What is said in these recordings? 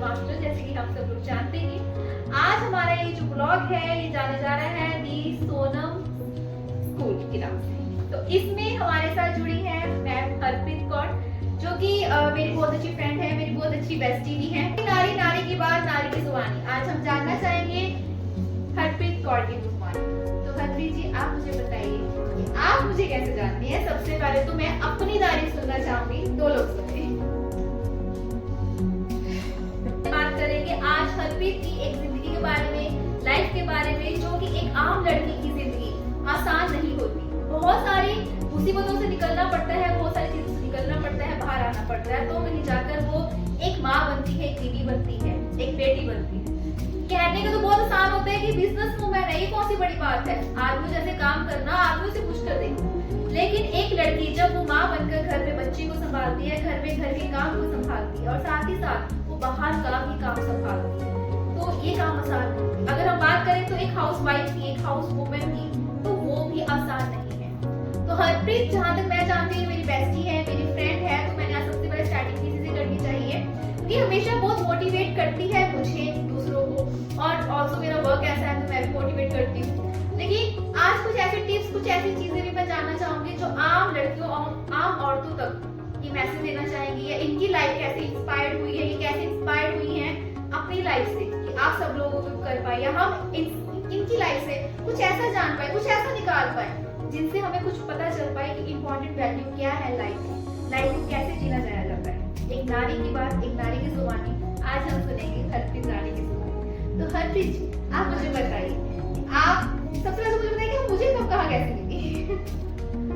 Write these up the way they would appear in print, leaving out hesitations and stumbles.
Master, जैसे कि हम सब लोग जानते हैं। आज हमारा ये जो ब्लॉग है ये जाने जा रहा है दी सोनम स्कूल के नाम से। तो इसमें हमारे साथ जुड़ी है मैम हरप्रीत कौर, जो कि मेरी बहुत अच्छी फ्रेंड है, मेरी बहुत अच्छी बेस्टी भी है। नारी नारी की बात नारी की जुबानी। आज हम जानना चाहेंगे हरप्रीत कौर की जुबानी। तो हरप्रीत जी, आप मुझे बताइए कि आप मुझे कैसे जानती हैं। सबसे पहले तो मैं अपनी तारीफ सुनना चाहूंगी, दो लोग सुने। बात करेंगे आज हरप्रीत की एक जिंदगी के बारे में, लाइफ के बारे में, जो कि एक आम लड़की की जिंदगी आसान नहीं होती। बहुत सारी मुसीबतों से निकलना पड़ता है, बहुत सारी चीजों से निकलना पड़ता है, बाहर आना पड़ता है, तो कहीं जाकर वो एक माँ बनती है, एक बीवी बनती है, एक बेटी बनती है। कहने का तो बहुत आसान होता है कि बिजनेस वूमेन है, ये कौन सी बड़ी बात है, आदमी जैसे काम करना, आदमी से पूछ कर देखो। लेकिन एक लड़की जब वो माँ बनकर घर में बच्ची को संभालती है, घर में घर के काम को संभालती है और साथ ही साथ वो बाहर का भी काम संभालती है, तो ये काम आसान नहीं है। अगर हम बात करें तो एक हाउस वाइफ की, एक हाउस वुमेन की, तो वो भी आसान नहीं है। तो हरप्रीत, जहाँ तक मैं जानती हूँ, मेरी बेस्टी है, मेरी फ्रेंड है, तो मैंने आज सबसे पहले स्टार्टिंग किसी से करनी चाहिए, क्योंकि हमेशा बहुत मोटिवेट करती है मुझे, दूसरों को, और ऑल्सो मेरा वर्क ऐसा है तो मैं भी मोटिवेट करती हूँ। लेकिन आज कुछ ऐसे टिप्स, कुछ ऐसी चीजें भी मैं जानना चाहूंगी जो आम लड़कियों, आम औरतों तक ये मैसेज देना चाहेंगी, या इनकी लाइफ कैसे इंस्पायर्ड हुई है, ये कैसे इंस्पायर्ड हुई है अपनी लाइफ से, कि आप सब लोगों को कर पाए, या हम इनकी लाइफ से कुछ ऐसा जान पाए, कुछ ऐसा निकाल पाए जिनसे हमें कुछ पता चल पाए कि इम्पोर्टेंट वैल्यू क्या है लाइफ में, लाइफ को कैसे जीना जाया जाता है। एक नारी की बात, एक नारी की जुबानी, आज हम सुनेंगे हरप्रीत रानी की जुबानी। तो हरप्रीत, आप मुझे बताइए, आप सबसे पहले मुझे बताइए कि मुझे कब कहाँ कैसे मिली।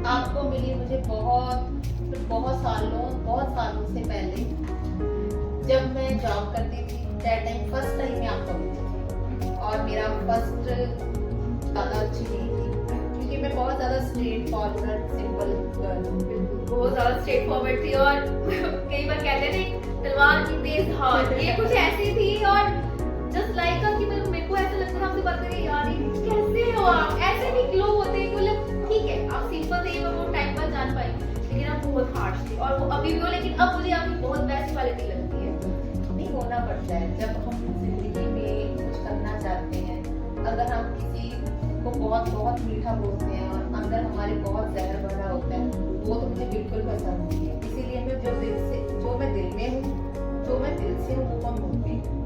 आपको मिली मुझे बहुत सालों से पहले, जब मैं जॉब करती थी, दैट टाइम फर्स्ट टाइम मैं आपको मिली। और मेरा फर्स्ट ज़्यादा अच्छी नहीं थी, क्योंकि मैं बहुत ज़्यादा स्ट्रेट फॉरवर्ड सिंपल बहुत ज़्यादा स्ट्रेट फॉरवर्ड थी, और कई बार कहते थे तलवार की तेज धार, ये कुछ ऐसी थी। और जस्ट लाइक कि मेरे को ऐसा लगता था आपसे बात करके, यार ये कैसे हो आप, ऐसे भी लोग होते हैं, मतलब ठीक है आप सिंपल थे, वो टाइम पर जान पाई, लेकिन आप बहुत हार्श थे, और वो अभी भी हो, लेकिन अब मुझे आपकी बहुत बेस्ट क्वालिटी लगती है। नहीं होना पड़ता है जब हम जिंदगी में कुछ करना चाहते हैं। अगर हम किसी को बहुत बहुत मीठा बोलते हैं और अंदर हमारे बहुत जहर भरा होता है, वो तो मुझे बिल्कुल पसंद नहीं है। इसीलिए मैं जो मैं दिल में हूँ, जो मैं दिल से हूँ, वो मैं मुंह पे हूँ।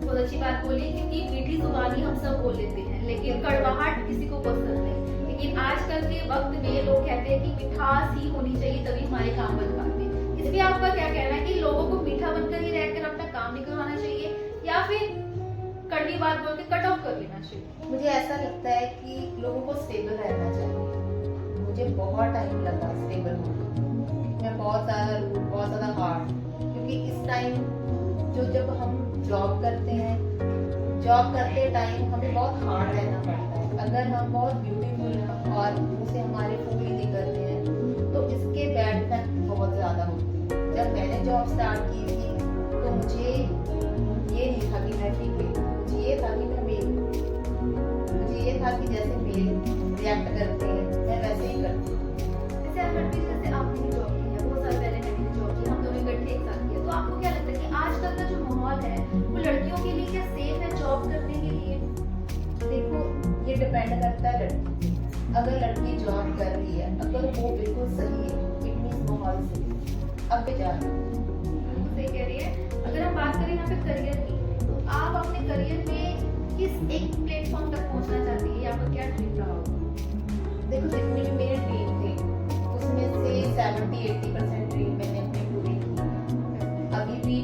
बहुत अच्छी बात बोली, क्योंकि मीठी जुबानी हम सब बोल लेते हैं, लेकिन कड़वाहट किसी को पसंद नहीं। लेकिन आजकल के वक्त में लोग कहते हैं कि मिठास ही होनी चाहिए तभी हमारे काम बन पाते हैं। इसलिए आपका क्या कहना है कि लोगों को मीठा बनकर ही रहकर अपना काम नहीं करवाना चाहिए, या फिर कड़वी बात बोल के कट ऑफ कर लेना चाहिए? मुझे ऐसा लगता है कि लोगों को स्टेबल रहना चाहिए। मुझे बहुत टाइम लगा स्टेबल होने में, मैं बहुत ज़्यादा हार्ड, क्योंकि इस टाइम जब हम जॉब करते हैं, जॉब करते टाइम हमें बहुत हार्ड रहना पड़ता है। अगर हम बहुत ब्यूटीफुल हैं और मुंह से हमारे फूल ही निकलते हैं, तो इसके बैड इफेक्ट बहुत ज़्यादा होते हैं। जब मैंने जॉब स्टार्ट की थी, तो मुझे ये नहीं था कि मैं फीमेल, मुझे ये था कि मैं मेल, मुझे ये था कि जैसे मेल रिएक्ट करते हैं मैं वैसे ही करती हूँ। जैसे आपने जॉब की है, बहुत साल पहले मैंने जॉब की, हम दोनों इकट्ठे एक साथ किया, तो आपको क्या लगता है कि आजकल का जो माहौल है वो लड़कियों के लिए क्या सेफ है जॉब करने के लिए? देखो, ये डिपेंड करता है लड़की पे। अगर लड़की जॉब कर रही है, अगर वो बिल्कुल सही है, इट मींस माहौल सही, अब जा सही कह रही है। अगर हम बात करें यहाँ पे करियर की, तो आप अपने करियर में किस एक प्लेटफॉर्म तक पहुँचना चाहती है, आपका क्या ड्रीम रहा होगा? देखो, जितने भी मेरे ड्रीम थे उसमें से 70-80% ड्रीम मैंने अपने पूरे किए। अभी भी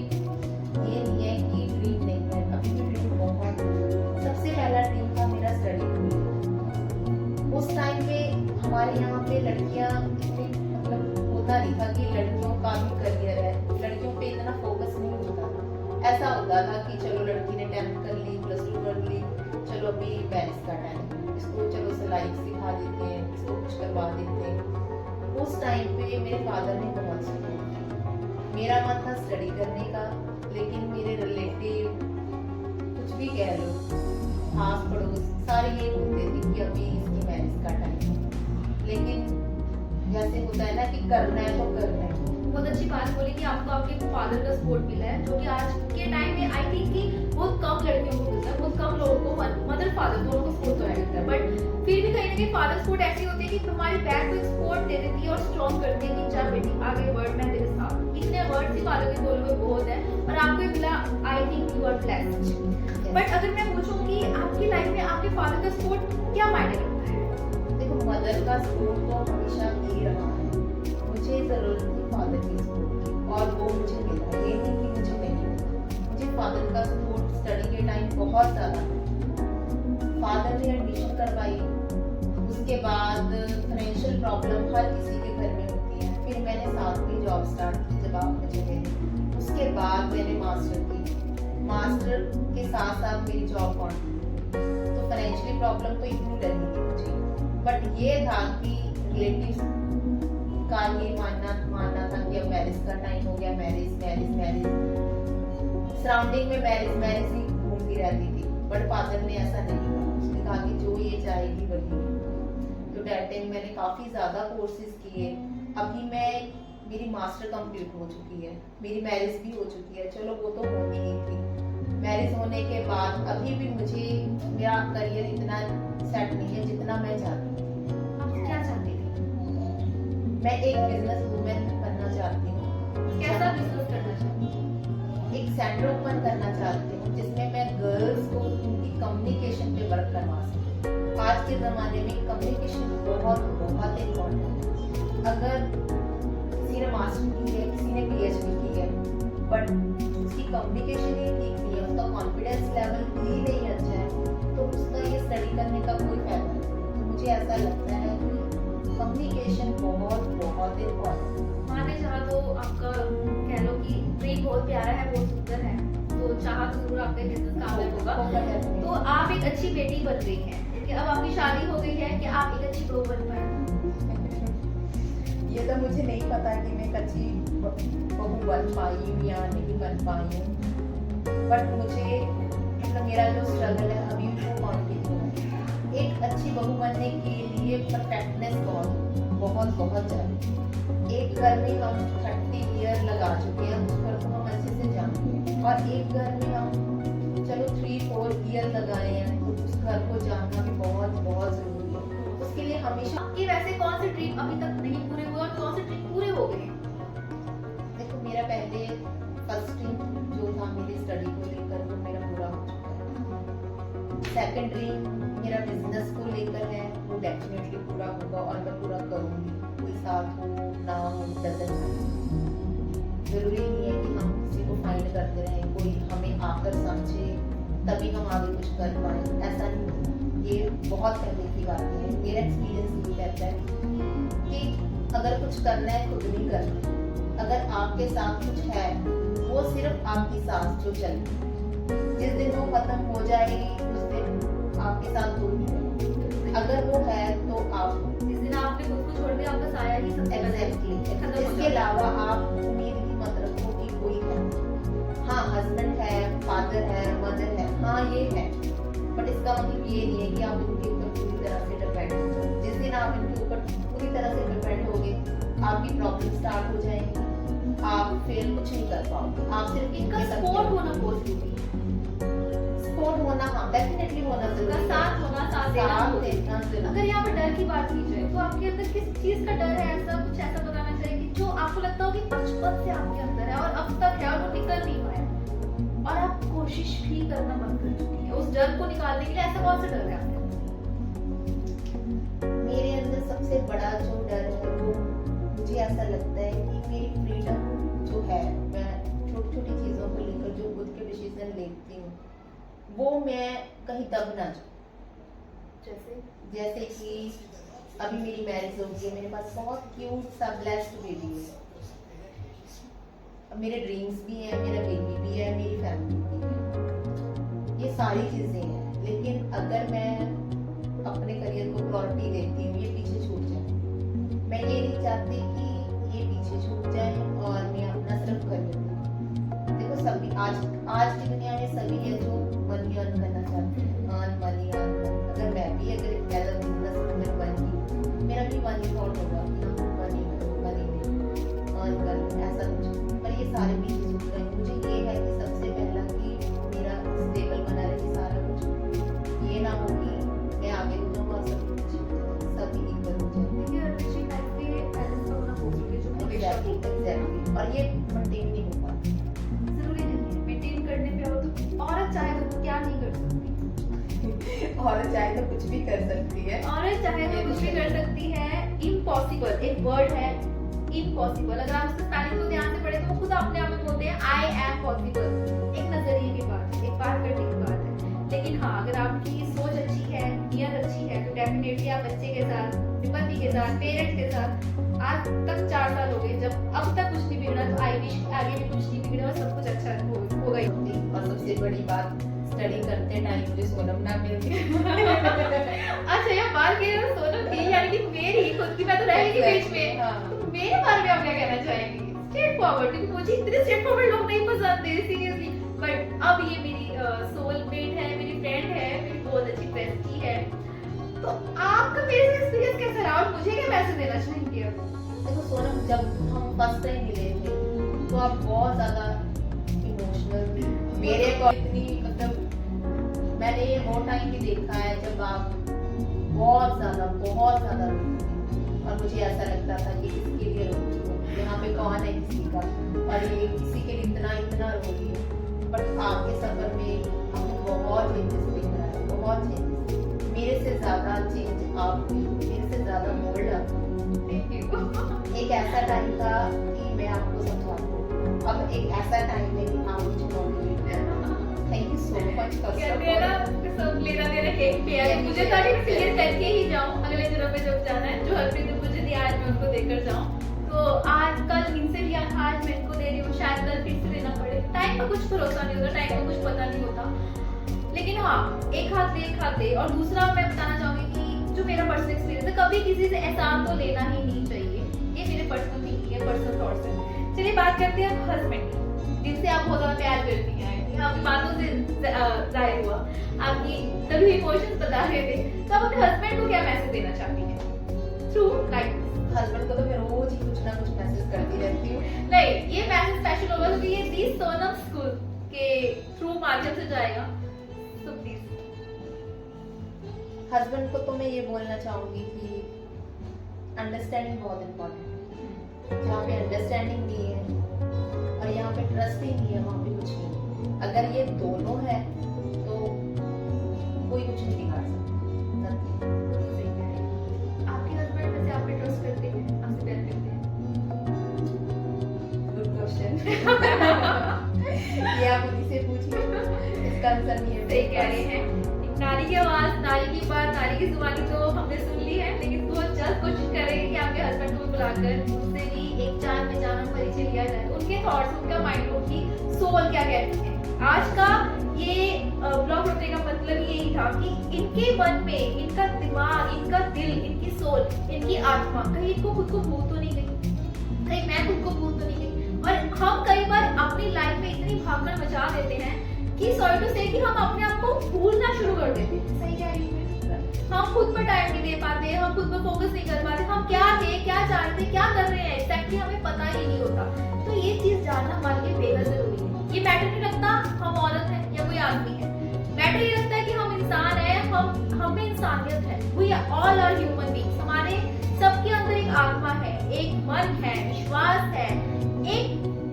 ये नहीं है कि ड्रीम नहीं है, अभी भी ड्रीम बहुत है। सबसे पहला ड्रीम था मेरा स्टडी पूरी। उस टाइम पे हमारे यहाँ पे लड़कियाँ इतनी, मतलब होता नहीं था कि लड़कियों का भी करियर है, लड़कियों पे इतना फोकस नहीं होता था। ऐसा होता था कि चलो लड़की ने 10th कर ली, +2 कर ली, चलो अभी मैरिज का टाइम, इसको चलो सिलाई सिखा देते हैं, इसको कुछ करवा देते हैं। उस टाइम पे मेरे फादर ने बहुत सपोर्ट किया। मेरा मन था स्टडी करने का, लेकिन मेरे रिलेटिव कुछ भी कह लो, आस पड़ोस सारे ये बोलते थे कि अभी इसकी मैरिज का टाइम है। लेकिन जैसे होता है ना कि करना है तो करना है, बहुत अच्छी बात बोली कि आपको आपके फादर का सपोर्ट मिला है, जो कि आज के टाइम में आई थिंक कि बहुत कम लड़कियों को मिलता है, बहुत कम लोगों को मदर फादर दोनों को सपोर्ट कराया जाता है। बट फिर भी कहीं ना कहीं फादर सपोर्ट ऐसी होती है कि तुम्हारी बैक को सपोर्ट दे देती है और स्ट्रॉन्ग करती है कि चल बेटी आगे बढ़, मैं तेरे साथ। इतने वर्ड्स ही फादर के बोले हुए बहुत है और आपको ये मिला, I think you are blessed. But अगर मैं पूछूं कि आपकी लाइफ में आपके फादर का सपोर्ट क्या मायने रखता है? देखो, मदर का सपोर्ट तो हमेशा ही रहा है। मुझे जरूरत थी फादर की सपोर्ट की और वो मुझे मिला, ये नहीं कि मुझे नहीं मिला। मुझे फादर का सपोर्ट स्टडी के टाइम बहुत ज़्यादा मिला। फादर ने एडमिशन करवाई, उसके बाद फाइनेंशियल प्रॉब्लम हर किसी के घर में होती है। फिर मैंने साथ में जॉब स्टार्ट की जब आप मुझे मिले। उसके बाद मैंने मास्टर की, मास्टर के साथ साथ मेरी जॉब कॉन्टिन्यू। तो फाइनेंशियली प्रॉब्लम तो इतनी लगी थी मुझे, बट ये था कि रिलेटिव्स का ये मानना था कि अब मैरिज का टाइम हो गया, मैरिज मैरिज मैरिज, सराउंडिंग में मैरिज मैरिज ही घूमती रहती थी। बट फादर ने ऐसा नहीं कहा, उसने कहा कि जो ये चाहेगी वही है। तो दैट टाइम मैंने काफ़ी ज़्यादा कोर्सेज किए। अभी मेरी मास्टर कंप्लीट हो चुकी है, मेरी मैरिज भी हो चुकी है, चलो वो तो होनी ही थी। मैरिज होने के बाद अभी भी मुझे मेरा करियर इतना सेट नहीं है जितना मैं चाहती हूँ। आप क्या चाहती थी? मैं एक बिजनेस वूमेन बनना चाहती हूँ। कैसा बिजनेस करना चाहती हूँ? एक सेंटर ओपन करना चाहती हूँ जिसमें मैं गर्ल्स को उनकी कम्युनिकेशन पे वर्क करवा सकूँ। आज के ज़माने में कम्युनिकेशन बहुत बहुत इम्पोर्टेंट है। अगर किसी ने मास्टर की है, किसी ने PhD की है, बट उसकी कम्युनिकेशन ही ठीक नहीं है, उसका कॉन्फिडेंस लेवल ही नहीं अच्छा है, तो उसका ये स्टडी करने का कोई फायदा नहीं। तो मुझे ऐसा लगता है कि कम्युनिकेशन बहुत बहुत इम्पोर्टेंट है। माने चाह तो आपका कह लो कि ड्रीम बहुत प्यारा है, बहुत सुंदर है, तो चाह तो जरूर आपका बिजनेस कामयाब होगा। तो आप एक अच्छी बेटी बन गई हैं, कि अब आपकी शादी हो गई है, कि आप एक अच्छी बहू बन पाए? ये तो मुझे नहीं पता कि मैं एक अच्छी बहू बन पाई हूँ या नहीं बन पाई हूँ, बट मुझे मतलब मेरा जो स्ट्रगल है अभी वो कंटिन्यू है। एक अच्छी बहू बनने के लिए परफेक्टनेस बहुत बहुत चाहिए। एक घर में हम 30 ईयर लगा चुके हैं, उस घर को हम अच्छे से जानते हैं, और एक घर में हम चलो 3-4 ईयर लगाए हैं, तो उस घर को जानना भी बहुत बहुत जरूरी है। उसके लिए हमेशा कि वैसे कौन से ड्रीम अभी तक नहीं पूरे हुए और कौन से ड्रीम पूरे हो गए? देखो, मेरा पहले फर्स्ट ड्रीम जो था मेरी स्टडी को लेकर वो मेरा पूरा हो चुका है। सेकंड ड्रीम मेरा बिजनेस को लेकर है, वो डेफिनेटली पूरा होगा और मैं पूरा करूँगी। कोई साथ हो ना हो डजंट मैटर। जरूरी नहीं है कि हम किसी को फाइंड करते रहें, कोई हमें आकर समझे तभी हम आगे कुछ कर पाए, ऐसा नहीं होता। ये बहुत पहले की बात है। मेरा एक्सपीरियंस ये कहता है कि अगर कुछ करना है खुद नहीं करना है। अगर आपके साथ कुछ है वो सिर्फ आपकी सांस जो चले, जिस दिन वो खत्म हो जाएगी उस दिन आपके साथ कोई नहीं रहेगा। अगर वो है तो आप जिस दिन आपने खुद को छोड़ दिया, आपका साया ही सबसे एग्जैक्टली। इसके अलावा आप उम्मीद ही मत रखो कि कोई है। हाँ, हस्बैंड है, फादर है, मदर है, हाँ ये है, बट इसका मतलब ये नहीं है कि आप इनके ऊपर पूरी तरह से डिपेंड हो जाओ। जिस दिन आप इनके ऊपर पूरी तरह से डिपेंड होगे, आपकी प्रॉब्लम स्टार्ट हो जाएंगी, आप फिर कुछ नहीं कर पाओगे। आप सिर्फ इनका सपोर्ट होना बहुत जरूरी है। सपोर्ट होना, हाँ डेफिनेटली होना जरूरी है। साथ होना, साथ देना। अगर यहाँ पर डर की बात की जाए तो आपके अंदर किस चीज का डर है? ऐसा कुछ ऐसा बताना चाहिए कि जो आपको लगता हो कि बचपन से आपके अंदर है और अब तक है और वो निकल नहीं पाया और आप कोशिश भी करना बंद कर चुकी है, उस डर को निकालने के लिए ऐसा कौन सा डर है आपके अंदर? मेरे अंदर सबसे बड़ा जो डर है वो मुझे ऐसा लगता है कि मेरी फ्रीडम जो है, मैं छोटी छोटी चीज़ों को लेकर जो खुद के डिसीजन लेती हूँ वो मैं कहीं दब ना जाऊँ। जैसे कि अभी मेरी मैरिज हो गई है, मेरे पास बहुत क्यूट सा ब्लेस्ड बेबी है। अब मेरे ड्रीम्स भी हैं, मेरा बेबी भी है, मेरी फैमिली भी है, ये सारी चीज़ें हैं। लेकिन अगर मैं अपने करियर को प्रायोरिटी देती हूँ, ये पीछे छूट जाए। मैं ये नहीं चाहती कि ये पीछे छूट जाए और मैं अपना सिर्फ करियर दूँ। देखो, सभी आज की दुनिया में सभी है जो मनी अर्न करना चाहते हैं, मनी अगर मैं भी अगर एज अ बिजनेस वूमेन बन गई, मेरा भी मनी थॉट होगा कि हम मनी अर्न कर और ये मेंटेन नहीं हो पाता। जरूरी नहीं है मेंटेन करने पे हो तो औरत चाहे तो क्या नहीं कर सकती। औरत चाहे तो कुछ भी कर सकती है। औरत चाहे तो कुछ भी कर सकती है। इम्पॉसिबल एक वर्ड है, इम्पॉसिबल। अगर आप उसके स्पेलिंग को ध्यान से पढ़े तो वो खुद अपने आप में बोलते हैं आई एम पॉसिबल। एक नजरिए की बात है, एक बात करने की बात है। लेकिन हाँ, अगर आपकी सोच अच्छी है, नियत अच्छी है, तो डेफिनेटली आप बच्चे के साथ, पति के साथ, पेरेंट्स के साथ, आज तक 4 साल हो गए, जब अब तक कुछ नहीं बिगड़ा तो आई विश आगे भी कुछ नहीं बिगड़ा और सब कुछ अच्छा होगा ही। और सबसे बड़ी बात, स्टडी करते टाइम मुझे सोनम ना मिल गई। अच्छा ये बात कह रहे हो सोनम की, यानी कि मेरी खुद की, मैं तो रह गई बीच में। हाँ। तो मेरे बारे में आप क्या कहना चाहेंगी? स्ट्रेट फॉरवर्ड, क्योंकि मुझे इतने स्ट्रेट फॉरवर्ड लोग नहीं पसंद थे सीरियसली। बट अब ये मेरी सोलमेट है, मेरी फ्रेंड है, मेरी बहुत अच्छी बेस्टी है। तो आपका मेरे से एक्सपीरियंस कैसा रहा और मुझे क्या मैसेज देना चाहेंगे अब? देखो सोनम, जब हम फर्स्ट टाइम मिले थे तो आप बहुत ज्यादा इमोशनल थी। मेरे को इतनी मतलब मैंने ये वो टाइम भी देखा है जब आप बहुत ज्यादा रोती। और मुझे ऐसा लगता था कि इसके लिए रोती हूँ, यहाँ पे कौन है किसी का, और ये किसी के लिए इतना रो रही है। बट आपके सफर में आपको बहुत चेंजेस दिख रहा है, बहुत चेंजेस। मेरे से ज्यादा चेंज आप हुई, मेरे से ज्यादा मोल्ड आप हुई। एक ऐसा टाइम था कि मैं आपको समझाऊं, अब एक ऐसा टाइम है कि आप मुझे मोटिवेट कर। थैंक यू सो मच कहते हैं ना सब लेना देना केक पे है। मुझे था कि क्लियर करके ही जाऊं अगले दिनों में जब जाना है, जो हरप्रीत ने मुझे दिया आज मैं उनको देकर जाऊं। तो आज कल इनसे भी आज मैं इनको दे रही हूँ, शायद कल फिर से देना पड़े। टाइम का कुछ भरोसा नहीं होता, टाइम का कुछ पता नहीं होता। लेकिन हाँ, एक हाथ दे। और दूसरा मैं बताना चाहूंगी कि जो मेरा पर्सनल एक्सपीरियंस है, कभी किसी से एहसान तो लेना ही नहीं चाहिए। ये मेरे पर्सनल थिंकिंग है, पर्सनल थॉट्स है। चलिए बात करते हैं हस्बैंड, जिनसे आप बहुत ज्यादा प्यार करती हैं। आपकी बातों से जाहिर हुआ, आपकी तभी इमोशंस बता रहे थे। तो आप अपने हस्बैंड को क्या मैसेज देना चाहती हैं थ्रू लाइफ? हस्बैंड को तो मैं रोज ही कुछ ना कुछ मैसेज करती रहती हूँ। नहीं, ये मैसेज स्पेशल होगा क्योंकि ये दी सोनम स्कूल के थ्रू माध्यम से जाएगा। तो प्लीज हस्बैंड को तो मैं ये बोलना चाहूंगी कि अंडरस्टैंडिंग बहुत इम्पोर्टेंट है। जहाँ पे अंडरस्टैंडिंग नहीं है और यहाँ पे ट्रस्ट ही नहीं है, वहाँ पे कुछ नहीं। अगर ये दोनों है तो कोई कुछ नहीं बिगाड़ सकता। आपके हस्बैंड वैसे आप पे ट्रस्ट करते हैं, आपसे प्यार करते हैं? Good question. ये आप उन्हीं से पूछिए, इसका आंसर नहीं है। सही कह रहे हैं। एक नारी की आवाज, नारी की बात, नारी की जुबानी तो हमने सुन ली है, लेकिन बहुत जल्द कोशिश करेंगे कि आपके हस्बैंड को बुलाकर उनसे भी एक जान पहचान और परिचय लिया जाए, उनके थॉट्स, उनका माइंड, उनकी सोल क्या कहती है। आज का ये ब्लॉग रखने का मतलब यही था कि इनके मन में, इनका दिमाग, इनका दिल, इनकी सोल, इनकी आत्मा कहीं इनको खुद को भूल तो नहीं गई, कहीं मैं खुद को भूल तो नहीं गई। और हम कई बार अपनी लाइफ में इतनी भागदौड़ मचा देते हैं कि सॉरी टू से कि हम अपने आप को भूलना शुरू कर देते हैं। सही कह रही हूँ, हम खुद पर टाइम नहीं दे पाते, हम खुद पर फोकस नहीं कर पाते, हम क्या थे, क्या चाहते, क्या कर रहे हैं एक्जैक्टली हमें पता ही नहीं होता। तो ये चीज जानना हमारे लिए बेहद जरूरी है। ये मैटर नहीं रखता हम औरत हैं या कोई आदमी है, मैटर ये रखता है कि हम इंसान हैं, हम में इंसानियत है। We all are human beings. हमारे सबके अंदर एक आत्मा है, एक मन है, विश्वास है, एक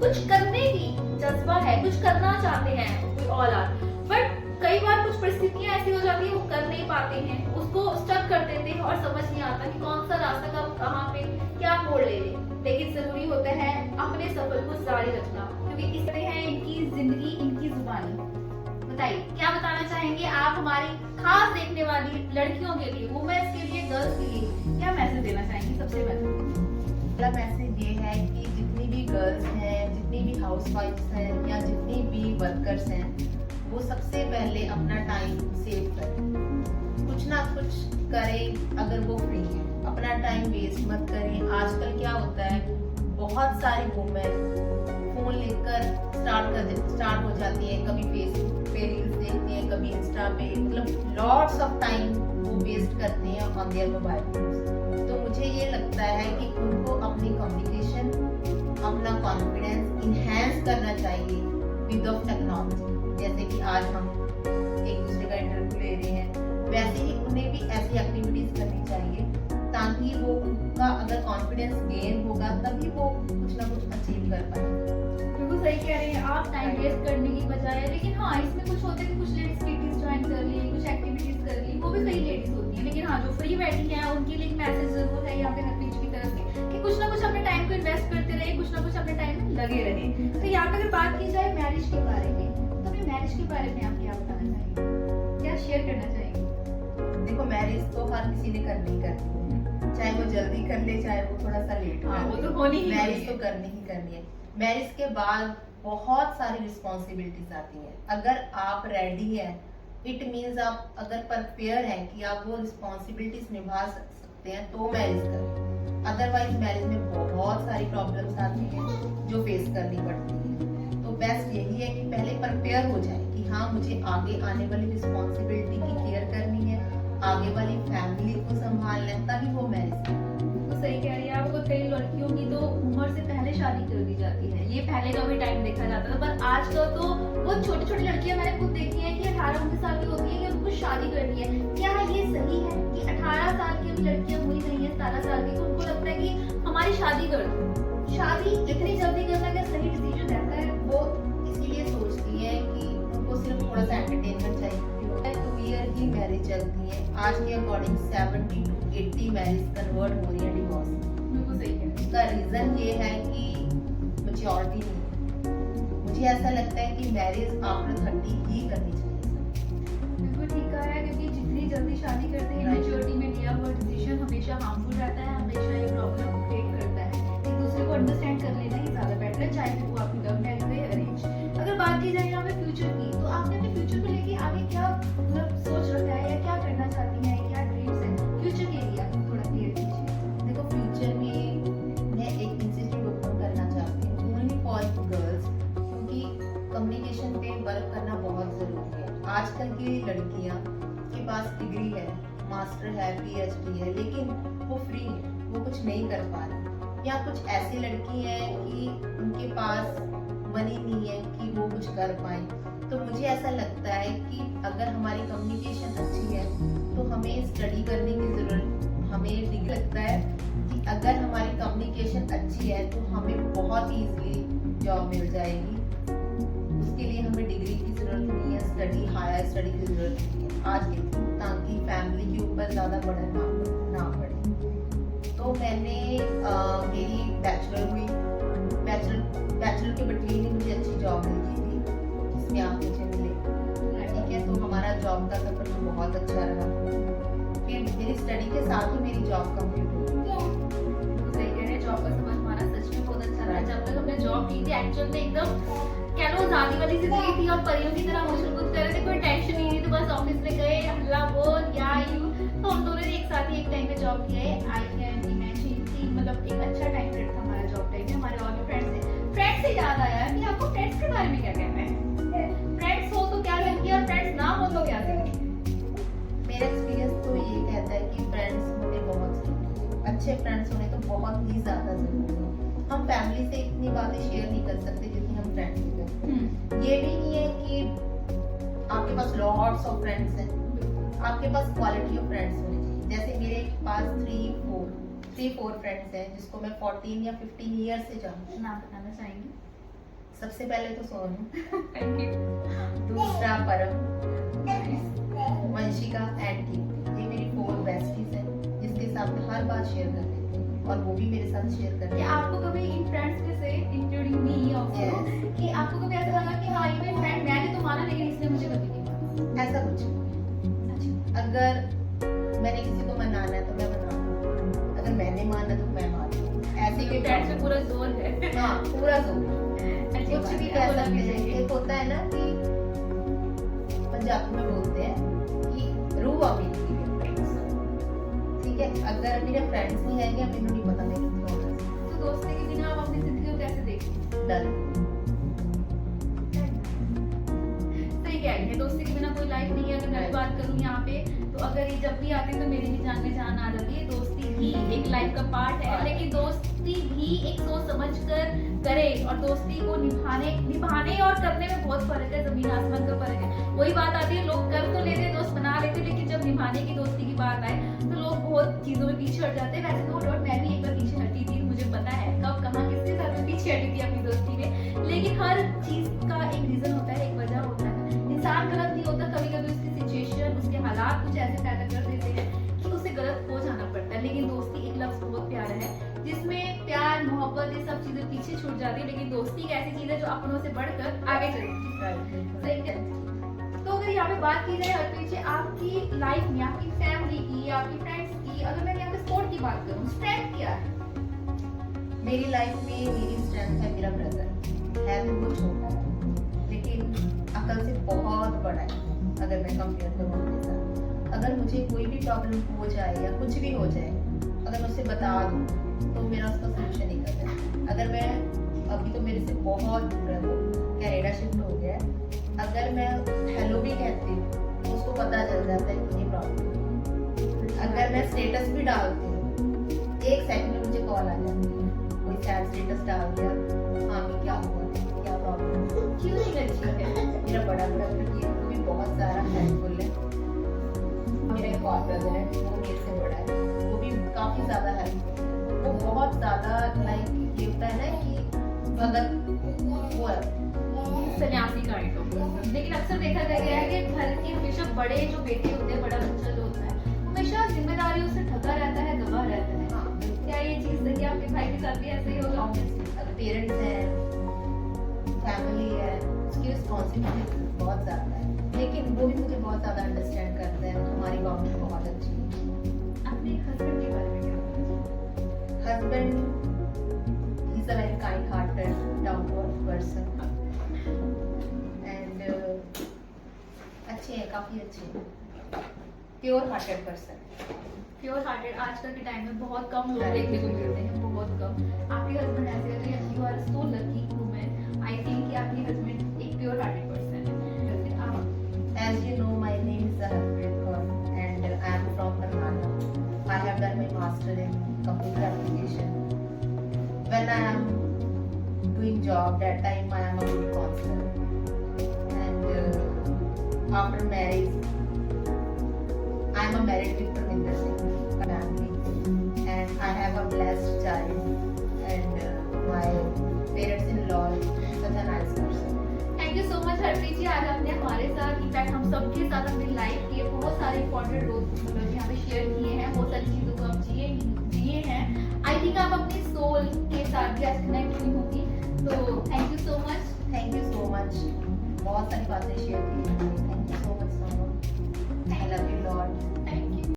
कुछ करने की जज्बा है, कुछ करना चाहते हैं। वी ऑल आर, बट कई बार कुछ परिस्थितियां ऐसी हो जाती है वो कर नहीं पाते हैं, उसको स्टक कर देते हैं और समझ नहीं आता कि कौन सा रास्ता कब कहाँ पे क्या मोड़ ले ले। लेकिन जरूरी होता है अपने सफर को जारी रखना, क्योंकि इससे है इनकी जिंदगी, इनकी जुबानी। बताइए क्या बताना चाहेंगे आप हमारी खास देखने वाली लड़कियों के लिए, वुमेन्स के लिए, गर्ल्स के लिए क्या मैसेज देना चाहेंगे? सबसे पहला मैसेज ये है कि जितनी भी गर्ल्स हैं, जितनी भी हाउसवाइफ्स हैं या जितनी भी वर्कर्स हैं, वो सबसे पहले अपना टाइम सेव करें, कुछ ना कुछ करें। अगर वो फ्री है, अपना टाइम वेस्ट मत करें। आजकल क्या होता है, बहुत सारी वुमेन फोन लेकर स्टार्ट हो जाती है, कभी फेसबुक पे रील्स देखती हैं, कभी इंस्टा पे, मतलब लॉट्स ऑफ टाइम वो वेस्ट करते हैं ऑन देयर मोबाइल फोन्स। तो मुझे ये लगता है कि उनको अपनी कम्युनिकेशन, अपना कॉन्फिडेंस इनहेंस करना चाहिए विद ऑफ टेक्नोलॉजी। जैसे कि आज हम एक दूसरे का इंटरव्यू ले रहे हैं, वैसे ही उन्हें भी ऐसी एक्टिविटीज करनी चाहिए ताकि वो उनका अगर कॉन्फिडेंस गेन होगा तभी वो कुछ ना कुछ अचीव कर पाए। सही कह रहे हैं आप, टाइम वेस्ट करने की बजाय। लेकिन हाँ, इसमें कुछ होता है कि कुछ लेडीज किटीज ज्वाइन कर ली, कुछ एक्टिविटीज कर ली, वो भी कई लेडीज होती है। लेकिन हाँ, जो फ्री बैठी हैं उनके लिए एक मैसेज जरूर है यहाँ पे हरप्रीत की तरफ से कि कुछ ना कुछ अपने टाइम को इन्वेस्ट करते रहे, कुछ ना कुछ अपने टाइम में लगे रहे। तो यहाँ पे अगर बात की जाए मैरिज के बारे में, तो अभी मैरिज के बारे में आप क्या बताना चाहेंगे, क्या शेयर करना चाहेंगे? देखो, मैरिज तो हर किसी ने करनी ही करनी है, चाहे वो जल्दी कर ले चाहे वो थोड़ा सा लेट कर हाँ, ले, वो तो होनी ही मैरिज है। तो करनी ही करनी है। मैरिज के बाद बहुत सारी रिस्पॉन्सिबिलिटीज आती हैं। अगर आप रेडी हैं, इट मीन्स आप अगर प्रिपेयर हैं कि आप वो रिस्पॉन्सिबिलिटीज निभा सकते हैं, तो मैरिज करें। अदरवाइज मैरिज में बहुत सारी प्रॉब्लम्स आती हैं जो फेस करनी पड़ती है। तो बेस्ट यही है कि पहले प्रिपेयर हो जाए कि हाँ, मुझे आगे आने वाली रिस्पॉन्सिबिलिटी की केयर करनी है, आगे वाली फैमिली को संभालना है, तभी वो मैरिज करें। तो सही कह रही है आपको, कई लड़कियों की तो उम्र से पहले शादी कर दी जाती है। ये पहले का भी टाइम देखा जाता था, पर आजकल तो वो छोटी छोटी लड़कियां मैंने खुद देखी है कि 18-19 साल की होती है कि उनको शादी करनी है। क्या ये सही है कि 18 साल की लड़कियां हुई नहीं है, 17 साल की, तो उनको लगता है कि हमारी शादी कर दो? शादी इतनी जल्दी करना क्या सही डिसीजन रहता है? वो इसीलिए सोचती है कि उनको सिर्फ थोड़ा सा एंटरटेनमेंट चाहिए। 2 ईयर की मैरिज चलती है, आज के अकॉर्डिंग 70 to 80 मैरिज कन्वर्ट हो रही है डिवोर्स। बिल्कुल सही है। इसका रीजन ये है कि मैच्योरिटी नहीं है। मुझे ऐसा लगता है कि मैरिज आफ्टर 30 ही करनी चाहिए। बिल्कुल ठीक कहा है, क्योंकि जितनी जल्दी शादी करते हैं, मैच्योरिटी में लिया हुआ डिसीजन हमेशा हार्मफुल रहता है, हमेशा ये प्रॉब्लम क्रिएट करता है। एक दूसरे को अंडरस्टैंड कर लेना ही ज्यादा बेटर है, चाहे वो आपकी लव मैरिज हो या अरेंज। अगर बात की जाए यहाँ पे फ्यूचर की, तो आपने अपने फ्यूचर को लेके आगे क्या मतलब सोच रखा है या क्या करना चाहती हैं, क्या ड्रीम्स है फ्यूचर के लिए? आप थोड़ा क्लियर कीजिए। देखो, फ्यूचर में मैं एक इंस्टीट्यूट ओपन करना चाहती हूँ ओनली फॉर गर्ल्स, क्योंकि कम्युनिकेशन पे वर्क करना बहुत ज़रूरी है। आजकल की लड़कियाँ के पास डिग्री है, मास्टर है, PhD है, लेकिन वो फ्री है, वो कुछ नहीं कर पा रही। या कुछ ऐसी लड़की हैं कि उनके पास मनी नहीं है कि वो कुछ कर पाए। तो मुझे ऐसा लगता है कि अगर हमारी कम्युनिकेशन अच्छी है तो हमें स्टडी करने की ज़रूरत, हमें डिग्री लगता है कि अगर हमारी कम्युनिकेशन अच्छी है तो हमें बहुत ईजीली जॉब मिल जाएगी। उसके लिए हमें डिग्री की ज़रूरत नहीं है, स्टडी, हायर स्टडी की ज़रूरत नहीं है आज के दिन, ताकि फैमिली के ऊपर ज़्यादा बर्डन ना पड़े। तो मैंने मेरी बैचलर हुई, बैचलर के बदले में मुझे अच्छी जॉब मिल गई थी, जिसमें आप मुझे मिले, ठीक है। तो हमारा जॉब का सफर तो बहुत अच्छा रहा। फिर मेरी स्टडी के साथ ही मेरी जॉब कंप्लीट हो गई। तो सही कह रहे हैं, जॉब का सफर हमारा सच में बहुत अच्छा रहा। जब तक हमने जॉब की थी, एक्चुअल में एकदम क्या लो आजादी वाली जिंदगी थी, और परियों की तरह उछल कूद कर रहे थे, कोई टेंशन ही नहीं थी। बस ऑफिस में गए, हल्ला बोल, या यू। तो हम दोनों ने एक साथ ही एक टाइम पे जॉब किया है। आई कैन इमेजिन कि मतलब एक अच्छा टाइम पीरियड था हमारा जॉब टाइम में। हमारे और भी फ्रेंड्स थे। फ्रेंड्स से याद आया कि आपको फ्रेंड्स के बारे में क्या कहना है? फ्रेंड्स हो तो क्या कहेंगे और फ्रेंड्स ना हो तो क्या कहेंगे? मेरा एक्सपीरियंस तो ये कहता है कि फ्रेंड्स होने बहुत जरूरी है, अच्छे फ्रेंड्स होने तो बहुत ही ज़्यादा ज़रूरी है। हम फैमिली से इतनी बातें शेयर नहीं कर सकते जितनी हम फ्रेंड्स से करते हैं। ये भी नहीं है कि आपके पास लॉट्स ऑफ फ्रेंड्स हैं, आपके पास क्वालिटी ऑफ फ्रेंड्स होने चाहिए। जैसे मेरे पास 3-4 फ्रेंड्स हैं जिसको मैं 14 या 15 ईयर से जानती नाम बताना चाहेंगे? हूँ। सबसे पहले तो सोनू, थैंक यू। दूसरा परम, वंशिका एंड कीर्ति। ये मेरी 4 बेस्टीज हैं जिसके साथ मैं हर बात शेयर कर लेती हूँ और वो भी मेरे साथ शेयर करते क्या हैं। आपको कभी इन फ्रेंड्स में से, इंक्लूडिंग मी ऑल्सो, कि आपको कभी ऐसा लगा कि हाँ, ये मेरी फ्रेंड, मैंने तो माना लेकिन इसने मुझे कभी नहीं माना? ऐसा कुछ नहीं। अच्छा। अगर मैंने किसी को मनाना है तो मैं मना दूँ, अगर मैंने माना तो मैं मान लूँ। ऐसे भी फ्रेंड्स में पूरा जोर है। हाँ, पूरा जोर। अच्छी कुछ बात भी है, कह बोला सकते भी हैं। चाहिए। एक होता है ना कि पंजाबी में बोलते हैं कि रूह आ मेरी फ्रेंड्स, ठीक है। अगर मेरे फ्रेंड्स नहीं आएंगे, मैंने नहीं पता मेरे फ्रेंड्स तो दोस्ती के बिना आप अपनी जिंदगी को कैसे देखते हैं? डर। सही कह रही है, दोस्ती के बिना कोई लाइफ नहीं है। अगर मैं बात करूँ यहाँ पे, तो अगर ये जब भी आते हैं तो मेरी भी जान में जान आ जाती है। दोस्ती भी एक लाइफ का पार्ट है, लेकिन दोस्ती भी एक सोच समझ कर करे, और दोस्ती को निभाने और करने में बहुत फर्क है, जमीन आसमान का फर्क है। वही बात आती है, लोग कर तो लेते, दोस्त बना लेते, लेकिन जब निभाने की दोस्ती की बात आए तो लोग बहुत चीजों में पीछे हट जाते हैं। वैसे नो डाउट मैं भी एक बार पीछे हटी थी, मुझे पता है कब कहाँ किसके साथ मैं पीछे हटी थी अपनी दोस्ती में। लेकिन हर चीज का एक रीजन होता है, एक वजह होता है। इंसान गलत नहीं होता, कभी कभी उसकी सिचुएशन, उसके हालात कुछ ऐसे पैदा कर देते हैं कि उसे गलत हो जाना पड़ता है। लेकिन दोस्ती एक लफ्ज बहुत प्यारा है, जिसमें प्यार मोहब्बत ये सब चीजें पीछे छूट जाती है, लेकिन दोस्ती एक ऐसी चीज है जो अपनों से बढ़कर आगे चलती है। सही है। तो अगर यहाँ पे बात की जाए हरप्रीत जी, आपकी लाइफ में आपकी फैमिली की, आपकी फ्रेंड्स की, अगर मैं यहाँ पे सपोर्ट की बात करूँ, स्ट्रेंथ क्या है? मेरी लाइफ में मेरी स्ट्रेंथ है मेरा ब्रदर। है तो वो छोटा है लेकिन अकल से बहुत बड़ा है अगर मैं कंपेयर करूँ उसके साथ। अगर मुझे कोई भी प्रॉब्लम हो जाए या कुछ भी हो जाए, अगर मैं उसे बता दूँ तो मेरा उसका सोल्यूशन निकल जाए। अगर मैं अभी तो मेरे से बहुत दूर है, वो कनाडा शिफ्ट हो गया है, अगर मैं हेलो भी कहती हूँ तो उसको पता चल जाता है कि ये प्रॉब्लम है। अगर मैं स्टेटस भी डालती हूँ, एक सेकंड में मुझे कॉल आ जाती है, कोई सैड स्टेटस डाल दिया, हाँ भी क्या हुआ, क्या प्रॉब्लम, क्यों नहीं करती है? मेरा बड़ा ब्रदर ये वो भी बहुत सारा हेल्पफुल है। मेरा एक और ब्रदर है, वो मेरे से बड़ा है, वो भी काफी ज्यादा हेल्पफुल है। वो बहुत ज्यादा लाइक ये होता है ना कि भगत वो है, सन्यासी काइंड ऑफ। लेकिन अक्सर देखा गया है कि घर के हमेशा बड़े जो बेटे होते हैं, बड़ा बच्चा जो होता है, हमेशा जिम्मेदारियों से ढका रहता है, दबा रहता है। हाँ, क्या ये चीज है कि आपके भाई के साथ भी ऐसे ही होगा? पेरेंट्स हैं, फैमिली है, उसकी रिस्पॉन्सिबिलिटी बहुत ज़्यादा है, लेकिन वो भी मुझे बहुत ज़्यादा अंडरस्टैंड करते हैं। हमारी गवर्नमेंट बहुत अच्छी है। अपने हस्बैंड के बारे में क्या? Husband is a very kind hearted, down to earth person and अच्छे हैं, काफ़ी अच्छे हैं, pure hearted person. Pure hearted आजकल के टाइम में बहुत कम लोग देखने को मिलते हैं, बहुत कम। आपके हस्बैंड ऐसे हैं, you are so lucky woman. I think कि आपके हस्बैंड एक प्योर हार्टेड पर्सन है। फिर आप As you know, my name is Harpreet Kaur and I am from Karnataka. I have done my master in computer application. When I am doing job, that time I am a good counselor. And after marriage, I am a married with Parminder Singh family, and I have a blessed child, and my parents-in-law such a nice person. Thank you so much Harpreet ji, आज आपने हमारे साथ, in fact हम सबके साथ अपनी life के बहुत सारे इंपॉर्टेंट रोल मतलब यहाँ पे शेयर किए हैं, बहुत सारी चीज़ों को आप जिए हैं। आई थिंक आप अपनी सोल के साथ भी आज कनेक्ट हुई होगी, तो thank you so much. Thank you so much, बहुत सारी बातें शेयर की।